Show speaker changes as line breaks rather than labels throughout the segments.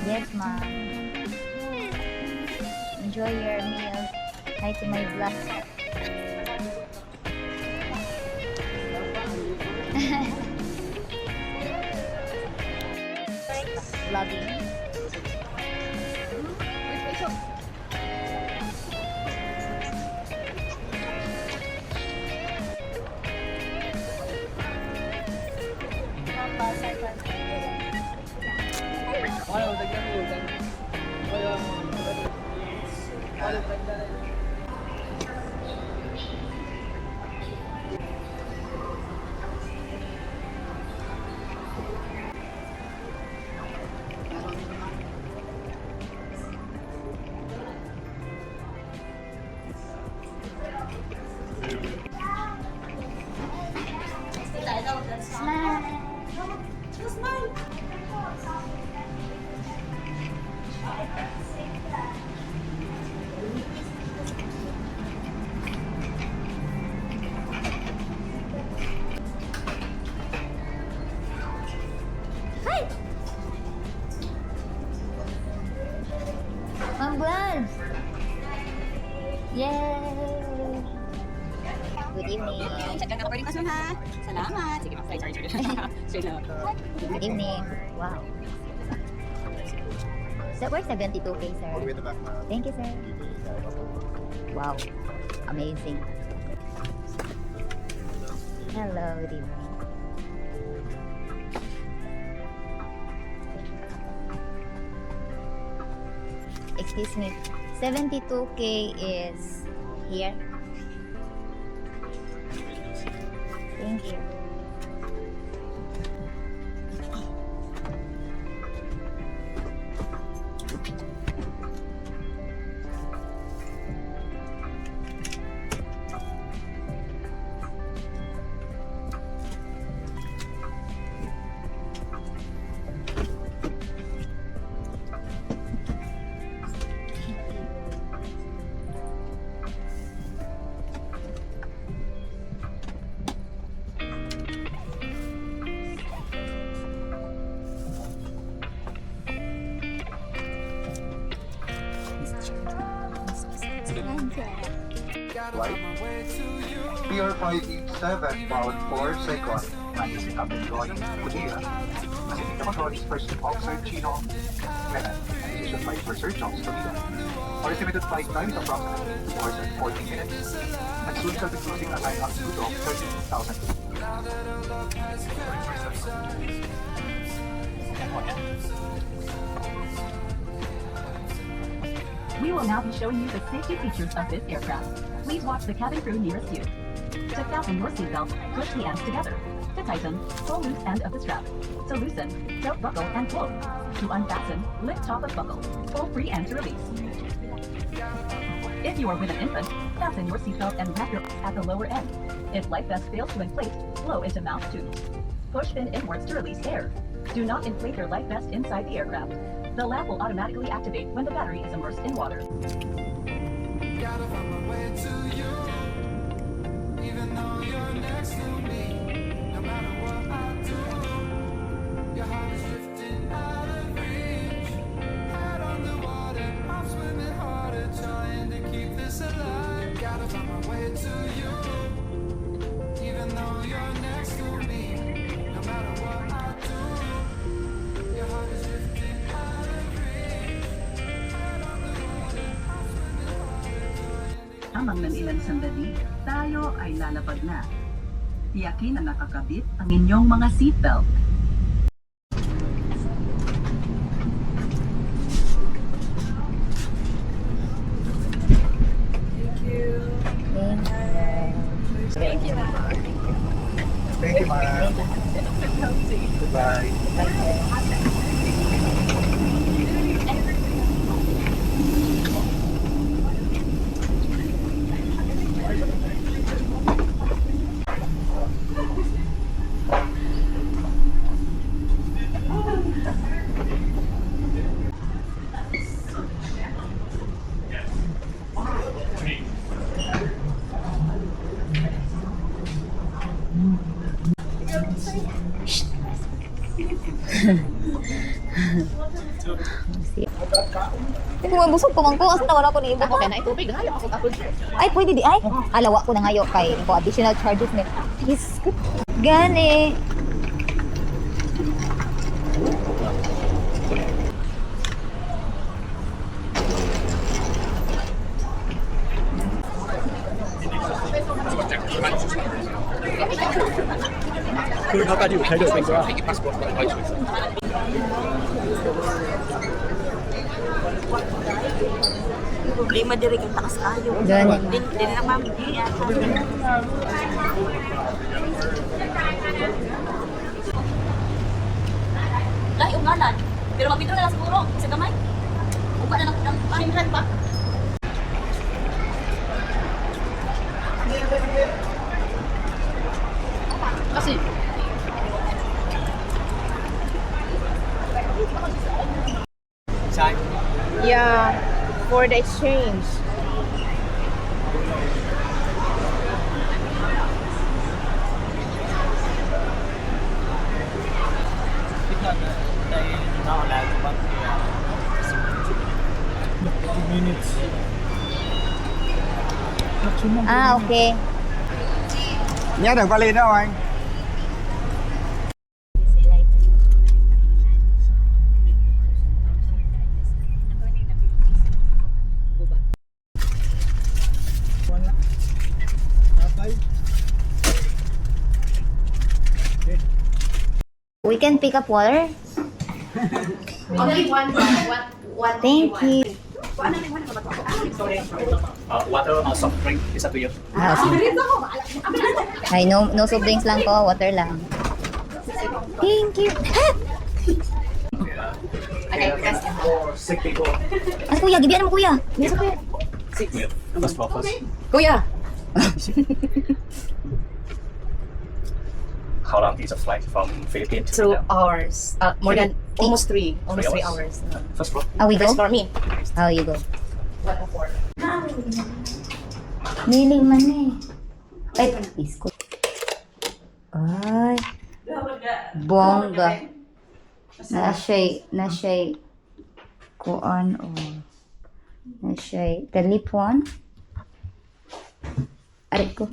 Yes, ma'am. Enjoy your meal. Hi to my vlog. Vlogging. Ma'am Blanz! Yay! Good evening.
Check ka boarding pass mo ha. Salamat. Sige, mag-flight charger. Straight na.
Good evening. Wow. So, we're 72K, sir.
All the way to the back, ma'am.
Thank you, sir. Wow. Amazing. Hello, good evening. Excuse me. 72K is here. Thank you.
Flight PR587 bound for Saigon. Landing in Captain Roy, Korea. Pacific control is First Officer Chino Menan. And this is a flight for Sir Jones Toledo. Our estimated flight time is approximately 4 hours and 14 minutes. And soon shall be closing a line altitude of 13,000 feet.
We will now be showing you the safety features of this aircraft. Please watch the cabin crew nearest you. To fasten your seatbelt, push the ends together. To tighten, pull loose end of the strap. To loosen, belt buckle and pull. To unfasten, lift top of buckle. Pull free and to release. If you are with an infant, fasten your seatbelt and wrap your at the lower end. If life vest fails to inflate, blow into mouth tubes. Push fin inwards to release air. Do not inflate your life vest inside the aircraft. The lamp will automatically activate when the battery is immersed in water.
Gotta find my way to you, even though you're next to me. No matter what I do, your heart is drifting out of reach. Head on the water, I'm swimming harder, trying to keep this alive. Gotta find my way to you, even though you're next to me. No matter what I do, your heart is drifting out of reach. Head on the water, I'm swimming harder.
Amang ng ilang sandali, tayo ay lalapag na. Tiyakin na nakakabit ang inyong mga seatbelt.
Thank you.
Thank you, ma'am. Goodbye.
Kung mabusog ko man ko, asa wala ko ni ibo.
Okay na itubig. Hayo ako tapos.
Ay, pwede di ay. Alawa ko na ngayo kay ko additional charges ni. Yes. Gani.
Problema diri kay takas kayo.
Gani.
Din na ma'am. Lahi ungalan. Pero mapito na lang siguro sa gamay. Upa na ng pahimran pa. Kasi
Yeah, for the exchange.
Ah, okay.
Nhớ đừng có lên đâu anh.
We can pick up water.
Only one.
Thank you.
Water or soft drink, is up to you.
Ah, sige. Ay, no soft drinks lang po, water lang. Thank you.
For sick people,
Ano kuya, gibiyan mo kuya. Yes, kuya.
sick meal. First of all, first.
Kuya,
How long is the flight from Philippines to
2
Vietnam?
hours. More than almost 3. Almost 3 hours.
First floor.
Ah, we go?
First for me.
How you go?
104.
Niling man eh. Ay, biscuit. Ay. Bongga. Na siya'y kuan o. Na siya'y telipon. Arit ko.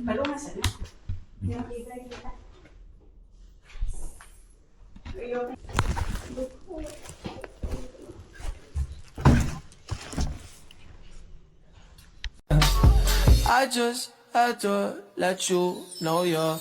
I just had to let you know you're